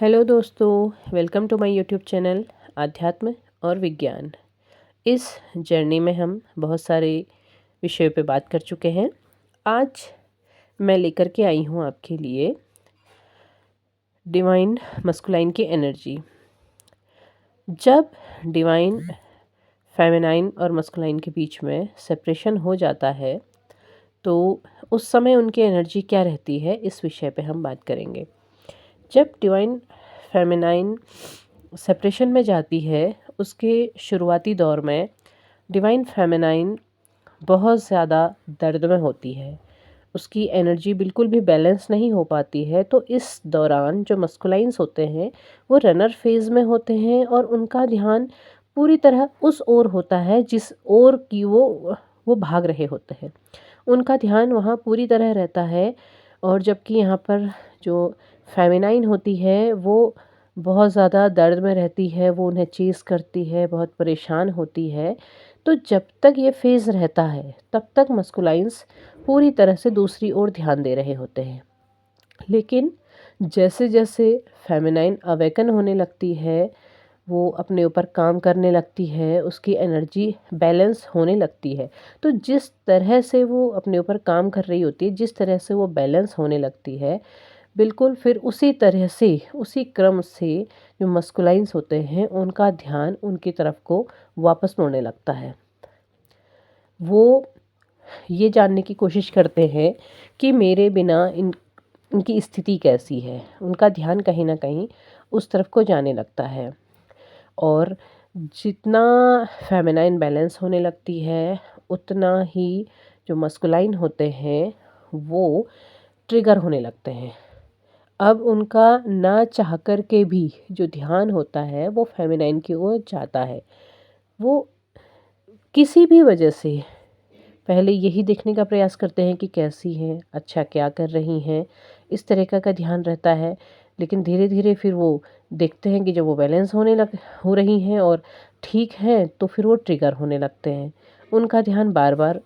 Hello दोस्तों, welcome to my YouTube channel आध्यात्म और विज्ञान। इस जर्नी में हम बहुत सारे विषयों पे बात कर चुके हैं। आज मैं लेकर के आई हूँ आपके लिए डिवाइन मस्कुलाइन की एनर्जी। जब डिवाइन फेमिनाइन और मस्कुलाइन के बीच में सेपरेशन हो जाता है तो उस समय उनकी एनर्जी क्या रहती है, इस विषय पे हम बात करेंगे। जब डिवाइन फेमिनाइन सेपरेशन में जाती है, उसके शुरुआती दौर में डिवाइन फेमिनाइन बहुत ज़्यादा दर्द में होती है। उसकी एनर्जी बिल्कुल भी बैलेंस नहीं हो पाती है। तो इस दौरान जो मस्कुलाइंस होते हैं वो रनर फेज़ में होते हैं और उनका ध्यान पूरी तरह उस ओर होता है जिस ओर की वो भाग रहे होते हैं। उनका ध्यान वहाँ पूरी तरह रहता है। और जबकि यहाँ पर जो फेमिनाइन होती है वो बहुत ज़्यादा दर्द में रहती है, वो उन्हें चेज़ करती है, बहुत परेशान होती है। तो जब तक ये फेज़ रहता है तब तक मस्कुलाइंस पूरी तरह से दूसरी ओर ध्यान दे रहे होते हैं। लेकिन जैसे जैसे फेमिनाइन अवेकन होने लगती है, वो अपने ऊपर काम करने लगती है, उसकी एनर्जी बैलेंस होने लगती है। तो जिस तरह से वो अपने ऊपर काम कर रही होती है, जिस तरह से वो बैलेंस होने लगती है, बिल्कुल फिर उसी तरह से, उसी क्रम से जो मस्कुलाइंस होते हैं उनका ध्यान उनकी तरफ को वापस मुड़ने लगता है। वो ये जानने की कोशिश करते हैं कि मेरे बिना इनकी स्थिति कैसी है। उनका ध्यान कहीं न कहीं उस तरफ को जाने लगता है। और जितना फेमिनाइन बैलेंस होने लगती है, उतना ही जो मस्कुलाइन होते हैं वो ट्रिगर होने लगते हैं। अब उनका ना चाह कर के भी जो ध्यान होता है वो फेमिनाइन की ओर जाता है। वो किसी भी वजह से पहले यही देखने का प्रयास करते हैं कि कैसी हैं, अच्छा क्या कर रही हैं, इस तरह का ध्यान रहता है। लेकिन धीरे धीरे फिर वो देखते हैं कि जब वो बैलेंस हो रही हैं और ठीक हैं, तो फिर वो ट्रिगर होने लगते हैं। उनका ध्यान बार बार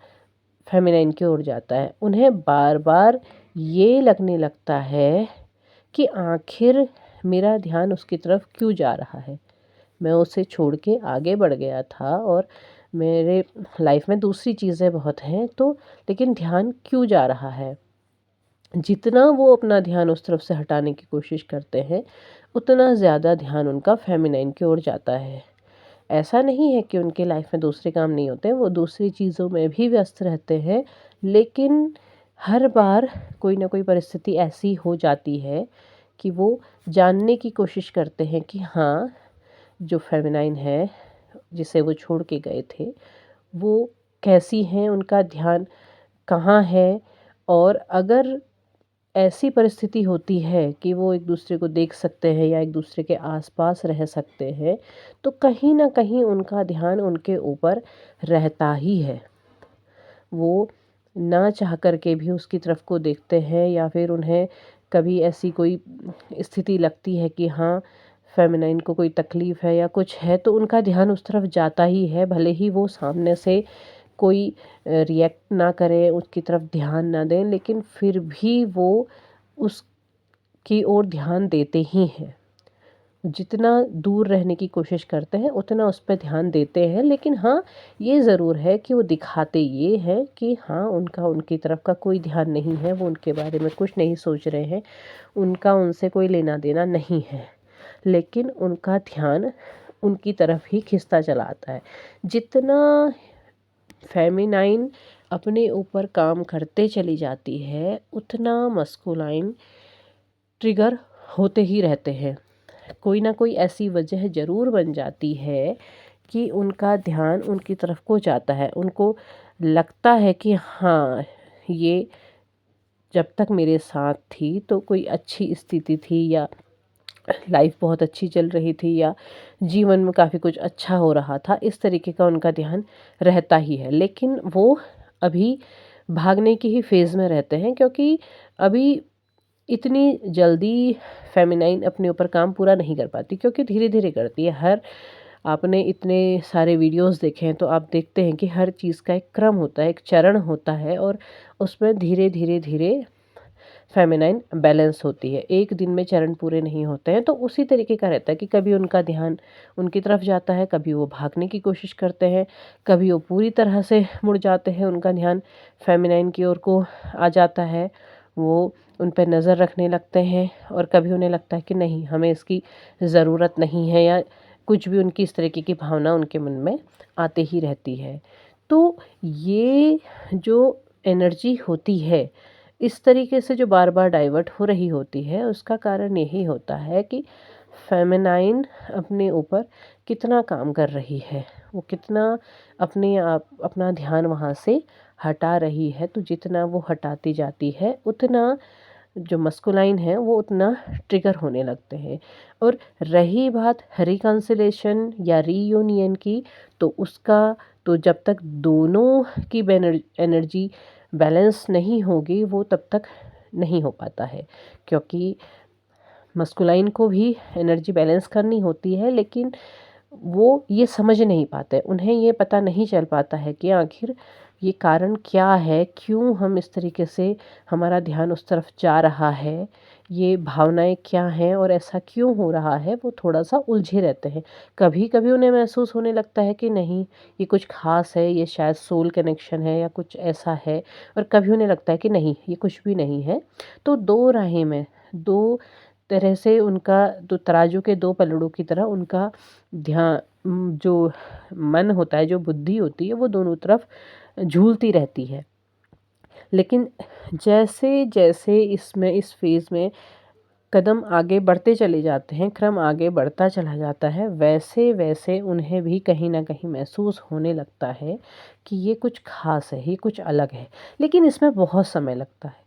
फेमिनाइन की ओर जाता है। उन्हें बार बार ये लगने लगता है कि आखिर मेरा ध्यान उसकी तरफ क्यों जा रहा है। मैं उसे छोड़ के आगे बढ़ गया था और मेरे लाइफ में दूसरी चीज़ें बहुत हैं, तो लेकिन ध्यान क्यों जा रहा है। जितना वो अपना ध्यान उस तरफ से हटाने की कोशिश करते हैं, उतना ज़्यादा ध्यान उनका फेमिनाइन की ओर जाता है। ऐसा नहीं है कि उनके लाइफ में दूसरे काम नहीं होते, वो दूसरी चीज़ों में भी व्यस्त रहते हैं। लेकिन हर बार कोई ना कोई परिस्थिति ऐसी हो जाती है कि वो जानने की कोशिश करते हैं कि हाँ, जो फेमिनाइन है जिसे वो छोड़ के गए थे वो कैसी हैं, उनका ध्यान कहाँ है। और अगर ऐसी परिस्थिति होती है कि वो एक दूसरे को देख सकते हैं या एक दूसरे के आसपास रह सकते हैं, तो कहीं ना कहीं उनका ध्यान उनके ऊपर रहता ही है। वो ना चाह कर के भी उसकी तरफ को देखते हैं, या फिर उन्हें कभी ऐसी कोई स्थिति लगती है कि हाँ, फेमिनाइन को कोई तकलीफ़ है या कुछ है, तो उनका ध्यान उस तरफ जाता ही है। भले ही वो सामने से कोई रिएक्ट ना करें, उसकी तरफ ध्यान ना दें, लेकिन फिर भी वो उसकी ओर ध्यान देते ही हैं। जितना दूर रहने की कोशिश करते हैं उतना उस पर ध्यान देते हैं। लेकिन हाँ, ये ज़रूर है कि वो दिखाते ये हैं कि हाँ, उनका उनकी तरफ का कोई ध्यान नहीं है, वो उनके बारे में कुछ नहीं सोच रहे हैं, उनका उनसे कोई लेना देना नहीं है। लेकिन उनका ध्यान उनकी तरफ ही खिंचता चला आता है। जितना फेमिनाइन अपने ऊपर काम करते चली जाती है, उतना मस्कुलाइन ट्रिगर होते ही रहते हैं। कोई ना कोई ऐसी वजह ज़रूर बन जाती है कि उनका ध्यान उनकी तरफ को जाता है। उनको लगता है कि हाँ, ये जब तक मेरे साथ थी तो कोई अच्छी स्थिति थी, या लाइफ बहुत अच्छी चल रही थी, या जीवन में काफ़ी कुछ अच्छा हो रहा था। इस तरीके का उनका ध्यान रहता ही है। लेकिन वो अभी भागने की ही फेज़ में रहते हैं, क्योंकि अभी इतनी जल्दी फेमिनाइन अपने ऊपर काम पूरा नहीं कर पाती, क्योंकि धीरे धीरे करती है। आपने इतने सारे वीडियोस देखे हैं तो आप देखते हैं कि हर चीज़ का एक क्रम होता है, एक चरण होता है, और उसमें धीरे धीरे धीरे फेमिनाइन बैलेंस होती है। एक दिन में चरण पूरे नहीं होते हैं, तो उसी तरीके का रहता है कि कभी उनका ध्यान उनकी तरफ जाता है, कभी वो भागने की कोशिश करते हैं, कभी वो पूरी तरह से मुड़ जाते हैं, उनका ध्यान फेमिनाइन की ओर को आ जाता है, वो उन पे नज़र रखने लगते हैं, और कभी उन्हें लगता है कि नहीं, हमें इसकी ज़रूरत नहीं है, या कुछ भी उनकी इस तरीके की भावना उनके मन में आते ही रहती है। तो ये जो एनर्जी होती है, इस तरीके से जो बार बार डाइवर्ट हो रही होती है, उसका कारण यही होता है कि फेमिनाइन अपने ऊपर कितना काम कर रही है, वो कितना अपने आप अपना ध्यान वहाँ से हटा रही है। तो जितना वो हटाती जाती है, उतना जो मस्कुलाइन है वो उतना ट्रिगर होने लगते हैं। और रही बात रिकंसिलेशन या रीयूनियन की, तो उसका तो जब तक दोनों की एनर्जी बैलेंस नहीं होगी, वो तब तक नहीं हो पाता है, क्योंकि मस्कुलाइन को भी एनर्जी बैलेंस करनी होती है, लेकिन वो ये समझ नहीं पाते, उन्हें ये पता नहीं चल पाता है कि आखिर ये कारण क्या है, क्यों हम इस तरीके से हमारा ध्यान उस तरफ जा रहा है, ये भावनाएं क्या हैं और ऐसा क्यों हो रहा है। वो थोड़ा सा उलझे रहते हैं। कभी कभी उन्हें महसूस होने लगता है कि नहीं, ये कुछ खास है, ये शायद सोल कनेक्शन है या कुछ ऐसा है, और कभी उन्हें लगता है कि नहीं, ये कुछ भी नहीं है। तो दो राहें में, दो तरह से उनका, दो तराजू के दो पलड़ों की तरह उनका ध्यान, जो मन होता है, जो बुद्धि होती है, वो दोनों तरफ झूलती रहती है। लेकिन जैसे जैसे इसमें इस फेज़ में कदम आगे बढ़ते चले जाते हैं, क्रम आगे बढ़ता चला जाता है, वैसे वैसे उन्हें भी कहीं न कहीं महसूस होने लगता है कि ये कुछ ख़ास है, ये कुछ अलग है। लेकिन इसमें बहुत समय लगता है।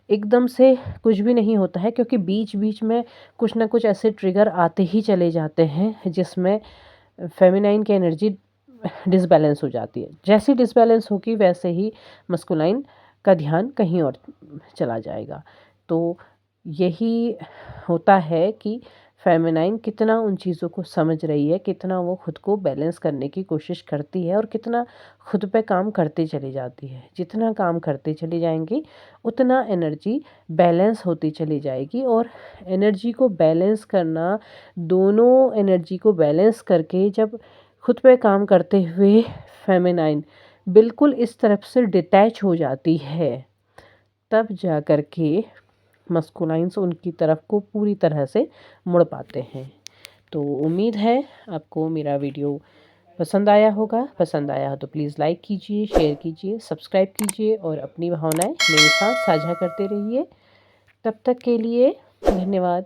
एकदम से कुछ भी नहीं होता है, क्योंकि बीच-बीच में कुछ न कुछ ऐसे ट्रिगर आते ही चले जाते हैं, जिसमें फेमिनाइन की एनर्जी डिसबैलेंस हो जाती है। जैसी डिसबैलेंस होगी, वैसे ही मस्कुलाइन का ध्यान कहीं और चला जाएगा। तो यही होता है कि फेमिनाइन कितना उन चीज़ों को समझ रही है, कितना वो खुद को बैलेंस करने की कोशिश करती है, और कितना खुद पे काम करते चली जाती है। जितना काम करते चली जाएंगी, उतना एनर्जी बैलेंस होती चली जाएगी। और एनर्जी को बैलेंस करना, दोनों एनर्जी को बैलेंस करके जब खुद पे काम करते हुए फेमिनाइन बिल्कुल इस तरफ से डिटैच हो जाती है, तब जा कर के मस्कुलाइन्स उनकी तरफ को पूरी तरह से मुड़ पाते हैं। तो उम्मीद है आपको मेरा वीडियो पसंद आया होगा। पसंद आया हो तो प्लीज़ लाइक कीजिए, शेयर कीजिए, सब्सक्राइब कीजिए, और अपनी भावनाएं मेरे साथ साझा करते रहिए। तब तक के लिए धन्यवाद।